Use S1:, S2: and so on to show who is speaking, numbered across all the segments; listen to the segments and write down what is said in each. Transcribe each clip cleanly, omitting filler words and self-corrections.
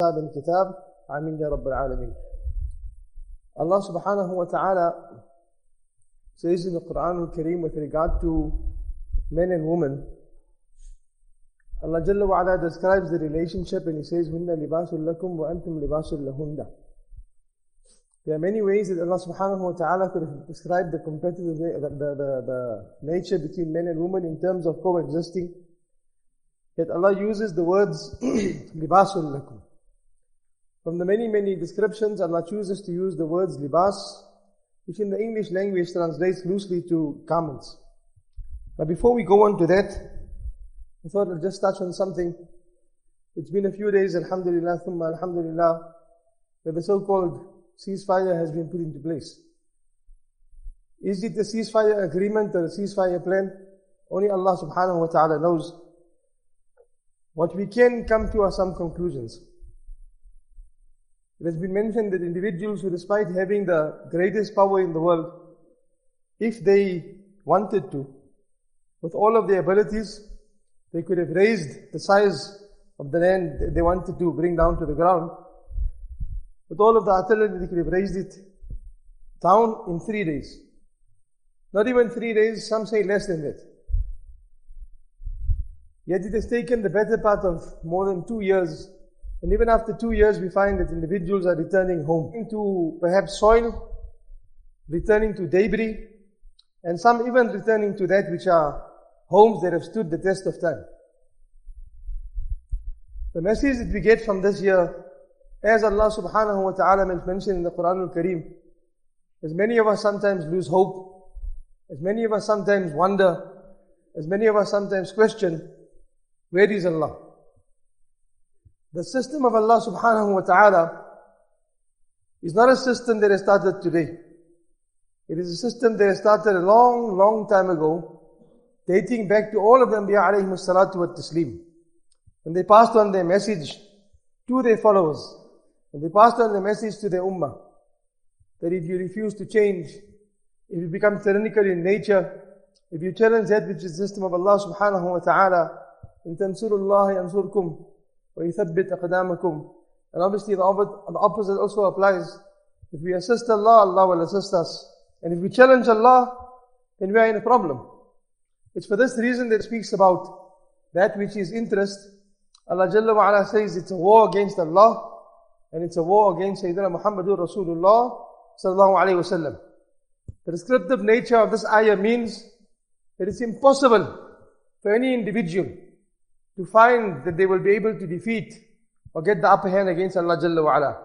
S1: الكتاب آمين يا رب العالمين. Allah subhanahu wa ta'ala says in the Quran al-Kareem with regard to men and women, Allah Jalla wa Ala describes the relationship and He says, "Hunna libasul lakum wa antum libasul lahunna." There are many ways that Allah subhanahu wa ta'ala could have described the competitive, the nature between men and women in terms of coexisting. Yet Allah uses the words libasul lakum. From the many descriptions, Allah chooses to use the words libas, which in the English language translates loosely to garments. Now before we go on to that, I thought I'll just touch on something. It's been a few days, alhamdulillah, thumma alhamdulillah, where the so-called ceasefire has been put into place. Is it a ceasefire agreement or a ceasefire plan? Only Allah subhanahu wa ta'ala knows. What we can come to are some conclusions. It has been mentioned that individuals who, despite having the greatest power in the world, if they wanted to, with all of their abilities, they could have raised the size of the land they wanted to bring down to the ground. With all of the artillery, they could have raised it down in 3 days. Not even 3 days, some say less than that. Yet it has taken the better part of more than 2 years. And even after 2 years, we find that individuals are returning home, to perhaps soil, returning to debris, and some even returning to that which are homes that have stood the test of time. The message that we get from this year, as Allah subhanahu wa ta'ala mentioned in the Quran al-Kareem, as many of us sometimes lose hope, as many of us sometimes wonder, as many of us sometimes question, where is Allah? The system of Allah subhanahu wa ta'ala is not a system that has started today. It is a system that has started a long time ago, dating back to all of the Anbiya alayhimu salatu wa taslim. And they passed on their message to their followers. And they passed on the message to their ummah. That if you refuse to change, if you become tyrannical in nature, if you challenge that which is the system of Allah subhanahu wa ta'ala, in tansurullahi ansurkum, وَيُثَبِّتْ أَقْدَامَكُمْ. And obviously the opposite also applies. If we assist Allah, Allah will assist us. And if we challenge Allah, then we are in a problem. It's for this reason that it speaks about that which is interest. Allah Jalla wa Ala says it's a war against Allah, and it's a war against Sayyidina Muhammadur Rasulullah sallallahu alayhi wa sallam. The descriptive nature of this ayah means that it's impossible for any individual to find that they will be able to defeat or get the upper hand against Allah Jalla wa Ala.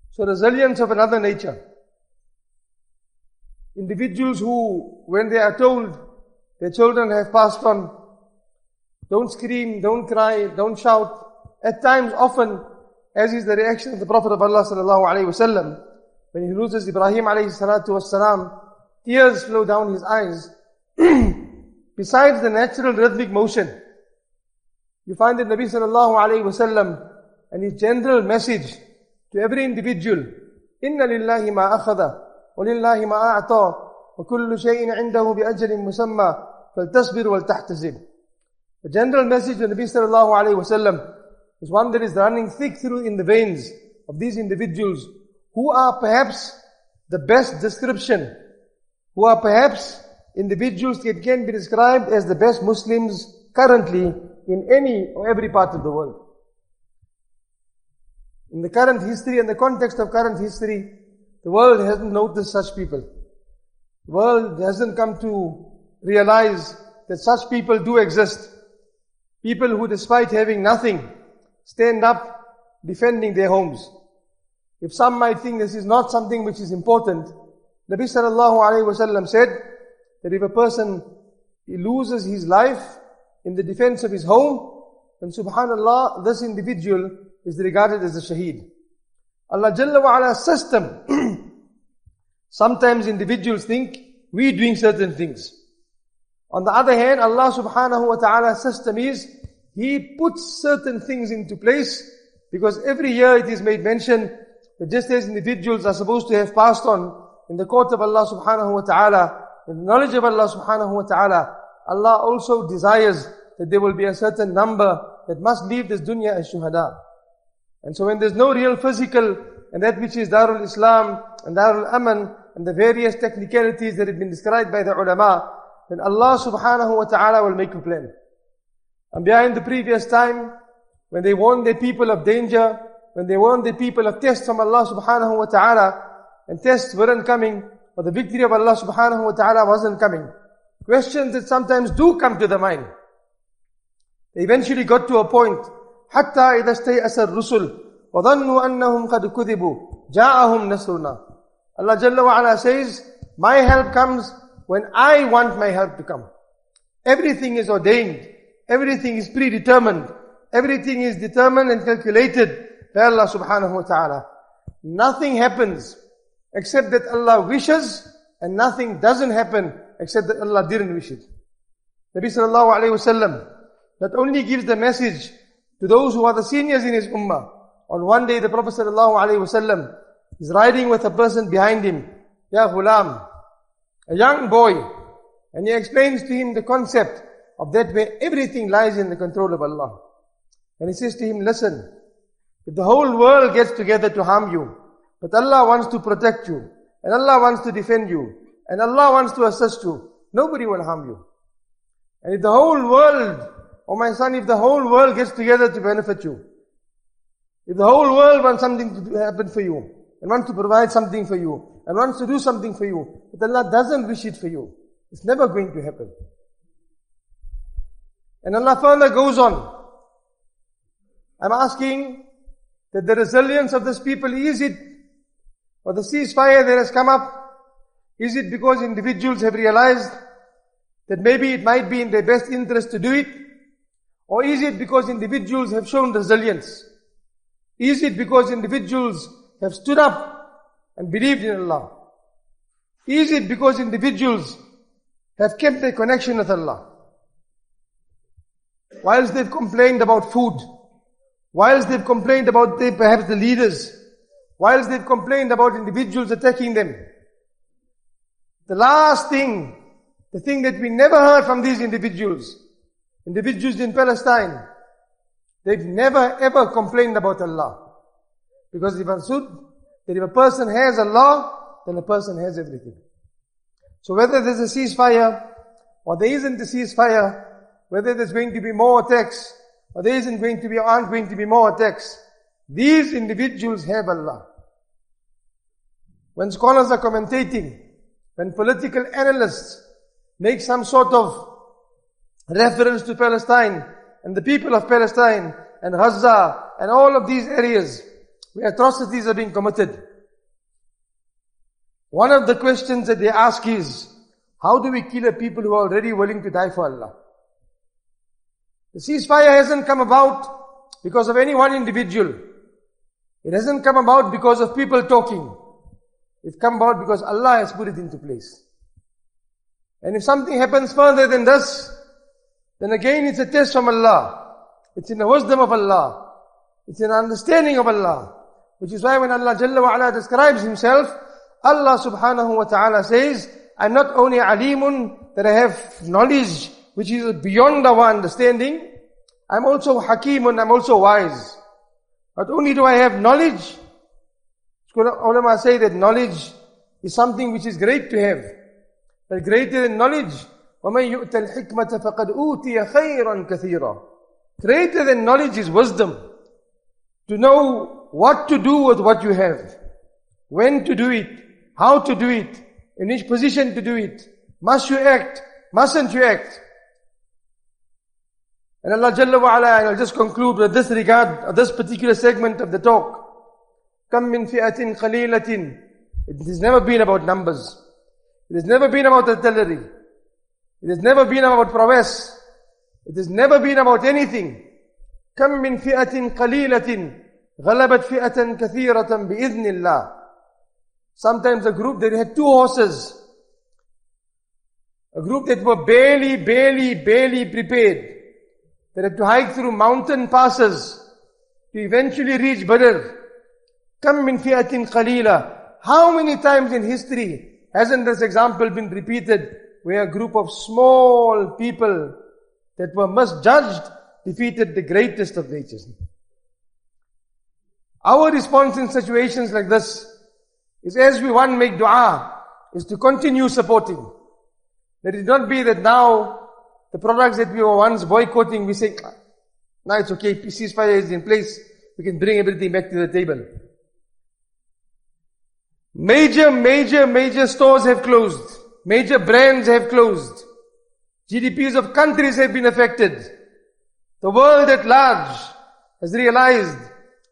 S1: So resilience of another nature. Individuals who, when they are told their children have passed on, don't scream, don't cry, don't shout. At times, often, as is the reaction of the Prophet of Allah sallallahu alayhi wa sallam, when he loses Ibrahim alayhi salatu wassalam, tears flow down his eyes. Besides the natural rhythmic motion, you find that Nabi sallallahu alayhi wa sallam and his general message to every individual, Inna lillahi ma akhada, wa lillahi ma a'ta, wa kullu shay'in indahu bi ajrin musamma, faltasbir wal tahtazib. The general message of Nabi sallallahu alayhi wa sallam is one that is running thick through in the veins of these individuals who are perhaps the best description, who are perhaps individuals that can be described as the best Muslims currently in any or every part of the world. In the current history and the context of current history, the world hasn't noticed such people. The world hasn't come to realize that such people do exist. People who, despite having nothing, stand up defending their homes. If some might think this is not something which is important, Nabi sallallahu alayhi wa sallam said that if a person loses his life in the defense of his home, then subhanallah, this individual is regarded as a shaheed. Allah Jalla wa Ala's system, sometimes individuals think we're doing certain things. On the other hand, Allah subhanahu wa ta'ala's system is, He puts certain things into place, because every year it is made mention that just as individuals are supposed to have passed on in the court of Allah subhanahu wa ta'ala, in the knowledge of Allah subhanahu wa ta'ala, Allah also desires that there will be a certain number that must leave this dunya as shuhada. And so when there's no real physical, and that which is Darul Islam and Darul Aman and the various technicalities that have been described by the ulama, then Allah subhanahu wa ta'ala will make a plan. And behind the previous time, when they warned the people of danger, when they warned the people of tests from Allah subhanahu wa ta'ala, and tests weren't coming, or the victory of Allah subhanahu wa ta'ala wasn't coming. Questions that sometimes do come to the mind. They eventually got to a point, حَتَّى إِذَا اسْتَيْأَسَ الرُّسُلُ وَظَنُّوا أَنَّهُمْ قَدْ كُذِبُوا جَاءَهُمْ نَصْرُنَا. Allah Jalla wa Ala says, my help comes when I want my help to come. Everything is ordained. Everything is predetermined. Everything is determined and calculated by Allah subhanahu wa ta'ala. Nothing happens except that Allah wishes, and nothing doesn't happen except that Allah didn't wish it. Nabi sallallahu alayhi wa sallam not only gives the message to those who are the seniors in his ummah. On one day the Prophet sallallahu alayhi wa sallam is riding with a person behind him, Ya Ghulam, a young boy, and he explains to him the concept of that where everything lies in the control of Allah. And he says to him, listen, if the whole world gets together to harm you, but Allah wants to protect you, and Allah wants to defend you, and Allah wants to assist you, nobody will harm you. And if the whole world, oh my son, if the whole world gets together to benefit you, if the whole world wants something to happen for you, and wants to provide something for you, and wants to do something for you, but Allah doesn't wish it for you, it's never going to happen. And Allah further goes on. I'm asking that the resilience of this people, is it, or the ceasefire that has come up, is it because individuals have realized that maybe it might be in their best interest to do it? Or is it because individuals have shown resilience? Is it because individuals have stood up and believed in Allah? Is it because individuals have kept their connection with Allah? Whilst they've complained about food, whilst they've complained about perhaps the leaders, whilst they've complained about individuals attacking them, the last thing, the thing that we never heard from these individuals in Palestine, they've never ever complained about Allah. Because they've understood that if a person has Allah, then a person has everything. So whether there's a ceasefire, or there isn't a ceasefire, whether there's going to be more attacks, or there aren't going to be more attacks, these individuals have Allah. When scholars are commentating, when political analysts make some sort of reference to Palestine and the people of Palestine and Gaza and all of these areas where atrocities are being committed, one of the questions that they ask is, how do we kill a people who are already willing to die for Allah? The ceasefire hasn't come about because of any one individual. It hasn't come about because of people talking. It's come about because Allah has put it into place. And if something happens further than this, then again it's a test from Allah. It's in the wisdom of Allah. It's in the understanding of Allah. Which is why when Allah Jalla wa Ala describes Himself, Allah subhanahu wa ta'ala says, I'm not only alimun, that I have knowledge which is beyond our understanding, I'm also hakimun, I'm also wise. Not only do I have knowledge, ulama say that knowledge is something which is great to have. But greater than knowledge, وَمَنْ يُؤْتَ الْحِكْمَةَ فَقَدْ أُوتِيَ خَيْرًا كَثِيرًا. Greater than knowledge is wisdom. To know what to do with what you have. When to do it. How to do it. In which position to do it. Must you act? Mustn't you act? And Allah Jalla wa Ala, and I'll just conclude with this regard, this particular segment of the talk. كَم مِّن فِئَةٍ قَلِيلَةٍ. It has never been about numbers. It has never been about artillery. It has never been about prowess. It has never been about anything. كَم مِّن فِئَةٍ قَلِيلَةٍ غَلَبَتْ فِئَةً كَثِيرَةً بِإِذْنِ اللَّهِ. Sometimes a group that had 2 horses, a group that were barely prepared, that had to hike through mountain passes to eventually reach Badr. كَم مِّن فِئَةٍ قَلِيلَةٍ. How many times in history hasn't this example been repeated, where a group of small people that were misjudged defeated the greatest of natures? Our response in situations like this is, as we one make dua, is to continue supporting. Let it not be that now the products that we were once boycotting, we say, now it's okay, ceasefire is in place, we can bring everything back to the table. Major stores have closed. Major brands have closed. GDPs of countries have been affected. The world at large has realized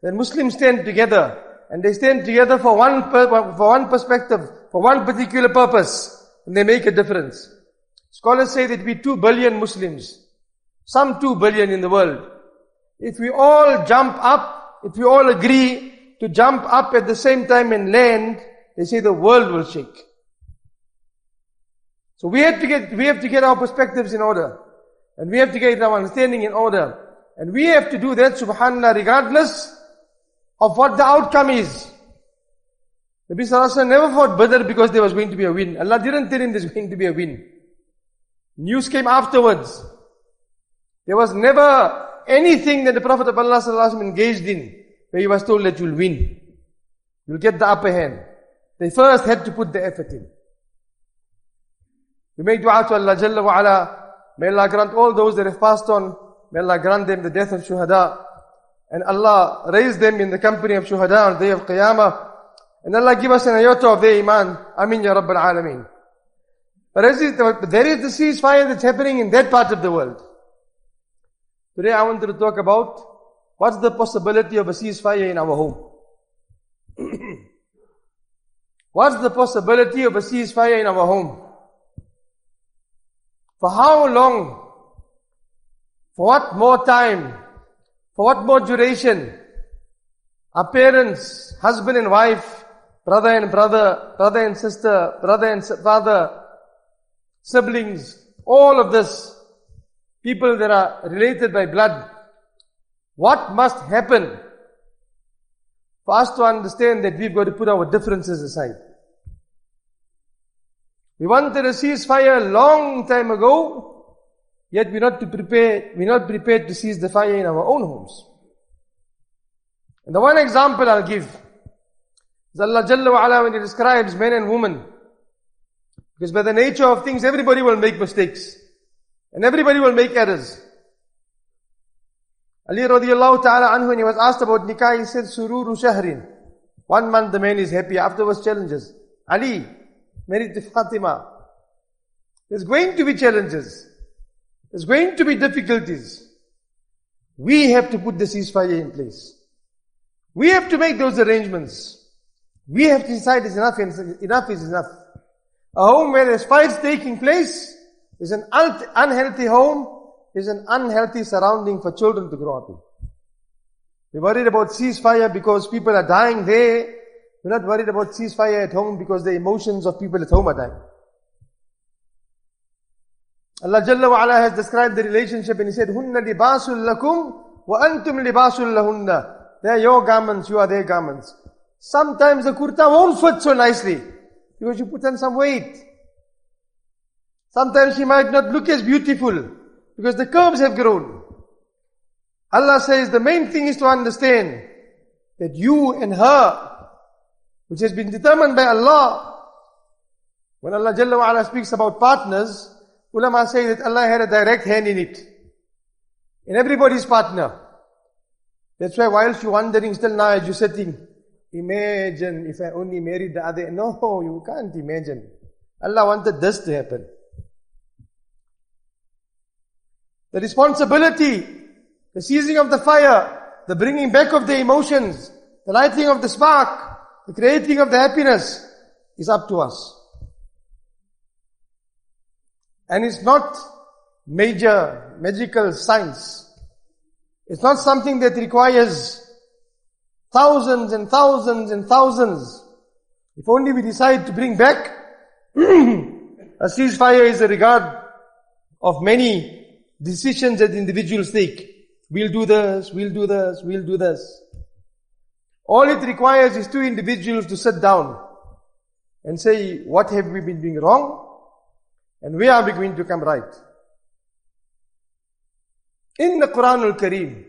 S1: that Muslims stand together, and they stand together for one perspective, for one particular purpose, and they make a difference. Scholars say that we 2 billion Muslims, some 2 billion in the world. If we all jump up, if we all agree to jump up at the same time and land, they say the world will shake. So we have to get our perspectives in order. And we have to get our understanding in order. And we have to do that, subhanAllah, regardless of what the outcome is. Nabi Sallallahu Alaihi Wasallam never fought Badr because there was going to be a win. Allah didn't tell him there's going to be a win. News came afterwards. There was never anything that the Prophet of Allah Sallallahu Alaihi Wasallam engaged in where he was told that you'll win. You'll get the upper hand. They first had to put the effort in. We make dua to Allah Jalla wa Ala. May Allah grant all those that have passed on, may Allah grant them the death of shuhada. And Allah raise them in the company of shuhada on the day of Qiyamah. And Allah give us an iota of their iman. Ameen ya Rabbal Alameen. But there is the ceasefire that's happening in that part of the world. Today I wanted to talk about what's the possibility of a ceasefire in our home. What's the possibility of a ceasefire in our home? For how long? For what more time? For what more duration? Our parents, husband and wife, brother and brother, brother and sister, brother and father, siblings, all of this, people that are related by blood. What must happen for us to understand that we've got to put our differences aside? We wanted a ceasefire a long time ago, yet we're not prepared to cease the fire in our own homes. And the one example I'll give is Allah Jalla wa Ala when He describes men and women. Because by the nature of things, everybody will make mistakes. And everybody will make errors. Ali radiallahu ta'ala anhu, when he was asked about nikah, he said, Sururu shahrin. 1 month the man is happy, afterwards challenges. Ali, married to Fatima. There's going to be challenges. There's going to be difficulties. We have to put the ceasefire in place. We have to make those arrangements. We have to decide enough is enough. A home where there's fights taking place is an unhealthy home, is an unhealthy surrounding for children to grow up in. We're worried about ceasefire because people are dying there. We're not worried about ceasefire at home because the emotions of people at home are dying. Allah Jalla wa Ala has described the relationship and He said, Hunna libasul lakum wa antum libasul lahunna. They are your garments, you are their garments. Sometimes the kurta won't fit so nicely because you put on some weight. Sometimes she might not look as beautiful because the curves have grown. Allah says the main thing is to understand that you and her, which has been determined by Allah. When Allah Jalla wa Ala speaks about partners, ulama say that Allah had a direct hand in it. In everybody's partner. That's why whilst you're wondering still now as you're sitting, imagine if I only married the other. No, you can't imagine. Allah wanted this to happen. The responsibility, the seizing of the fire, the bringing back of the emotions, the lighting of the spark, the creating of the happiness is up to us. And it's not major magical science. It's not something that requires thousands and thousands and thousands. If only we decide to bring back a ceasefire is a regard of many decisions that individuals take. We'll do this, we'll do this, we'll do this. All it requires is 2 individuals to sit down and say, what have we been doing wrong? And where are we going to come right? In the Quran al-Kareem,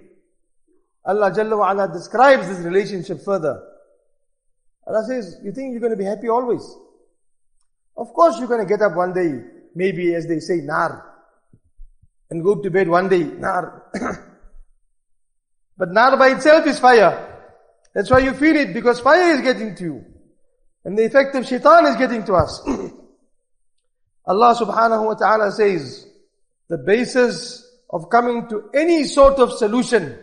S1: Allah Jalla wa Ala describes this relationship further. Allah says, you think you're going to be happy always? Of course you're going to get up one day, maybe as they say, nar, and go to bed one day, nar. But nar by itself is fire. That's why you feel it, because fire is getting to you. And the effect of shaitan is getting to us. Allah subhanahu wa ta'ala says, the basis of coming to any sort of solution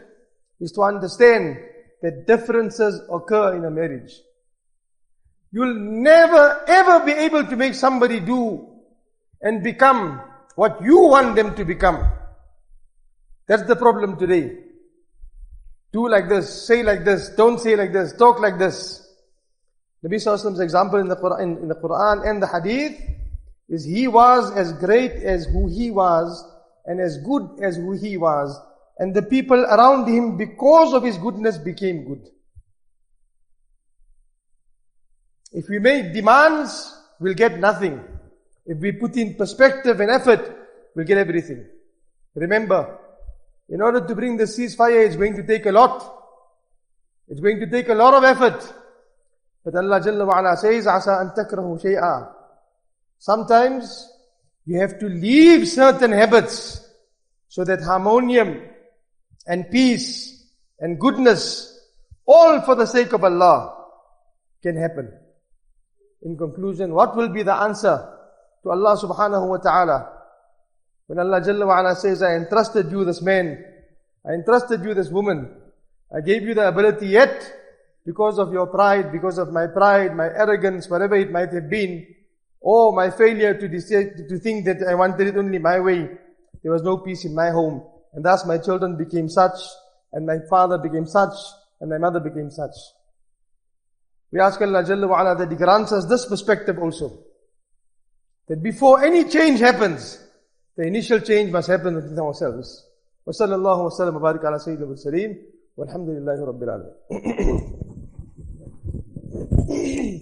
S1: is to understand that differences occur in a marriage. You'll never ever be able to make somebody do and become what you want them to become. That's the problem today. Do like this, say like this, don't say like this, talk like this. Nabi Sallallahu Alaihi Wasallam's example in the Quran and the Hadith is he was as great as who he was and as good as who he was, and the people around him because of his goodness became good. If we make demands, we'll get nothing. If we put in perspective and effort, we'll get everything. Remember, in order to bring the ceasefire, it's going to take a lot. It's going to take a lot of effort. But Allah Jalla wa Ala says, "Asa an takrahu shay'a." Sometimes you have to leave certain habits so that harmonium and peace and goodness, all for the sake of Allah, can happen. In conclusion, what will be the answer to Allah subhanahu wa ta'ala when Allah Jalla wa Ala says, I entrusted you this man, I entrusted you this woman, I gave you the ability, yet because of your pride, because of my pride, my arrogance, whatever it might have been, or my failure to think that I wanted it only my way, there was no peace in my home, and thus my children became such, and my father became such, and my mother became such. We ask Allah Jalla wa Ala that He grants us this perspective also, that before any change happens, the initial change must happen within ourselves. Wa sallallahu wa sallam wa barik ala sayyidina al-mursaleen walhamdulillahi rabbil alamin.